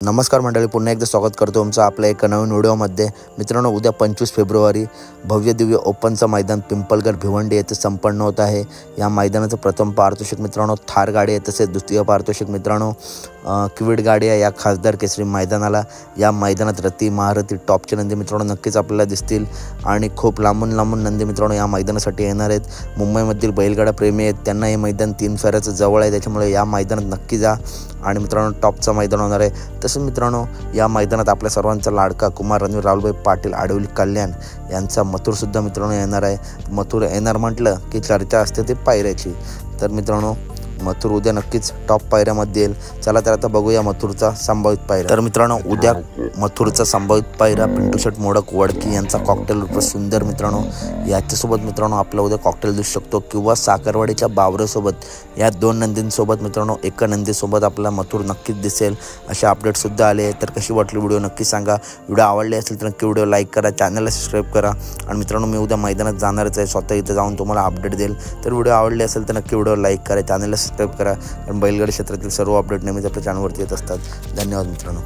नमस्कार मंडळी, पुन्हा एकदा स्वागत करतो तुमचं आपल्या एका नवीन व्हिडिओमध्ये। मित्रांनो, उद्या 25 फेब्रुवारी भव्य दिव्य ओपनचं मैदान पिंपळगड भिवंडी येथे संपन्न होत आहे। या मैदानाचं प्रथम पारितोषिक मित्रांनो थार गाडी आहे, तसेच द्वितीय पारितोषिक मित्रांनो क्विड गाडी आहे। या खासदार केसरी मैदानाला या मैदानात रती महारथी टॉपचे नंदी मित्रांनो नक्कीच आपल्याला दिसतील आणि खूप लांबून नंदी मित्रांनो या मैदानासाठी येणार आहेत। मुंबईमधील बैलगाडा प्रेमी आहेत, त्यांना हे मैदान 3 फेऱ्याचं जवळ आहे, त्याच्यामुळे या मैदानात नक्की जा आणि मित्रांनो टॉपचं मैदान होणार आहे। तसंच मित्रांनो या मैदानात आपल्या सर्वांचा लाडका कुमार रणवीर राहुलभाई पाटील आडवली कल्याण यांचा मथुरसुद्धा मित्रांनो येणार आहे। मथुर येणार म्हटलं की चर्चा असते ते पायऱ्याची, तर मित्रांनो मथुर उद्या नक्कीच टॉप पायऱ्यामध्ये येईल। चला तर आता बघूया मथुरचा संभावित पायरा। तर मित्रांनो उद्या मथुरचा संभावित पायरा पिंटू शेट मोडक वडकी यांचा कॉकटेल उर्फ सुंदर मित्रांनो याच्यासोबत मित्रांनो आपला उद्या कॉकटेल दिसू शकतो, किंवा साखरवाडीच्या बावरेसोबत या 2 नंदींसोबत मित्रांनो एका नंदीसोबत आपला मथुर नक्कीच दिसेल, असे अपडेटसुद्धा आले। तर कशी वाटली व्हिडिओ नक्की सांगा। व्हिडिओ आवडले असेल तर नक्की व्हिडिओ लाईक करा, चॅनलला सबस्क्राईब करा आणि मित्रांनो मी उद्या मैदानात जाणारच आहे, स्वतः इथे जाऊन तुम्हाला अपडेट देईल। तर व्हिडिओ आवडले असेल तर नक्की व्हिडिओ लाईक करा, चॅनलला सबस्क्राईब करा, कारण बैलगाडी क्षेत्रातील सर्व अपडेट नेहमीच आपल्या चॅनलवरती येत असतात। धन्यवाद मित्रांनो।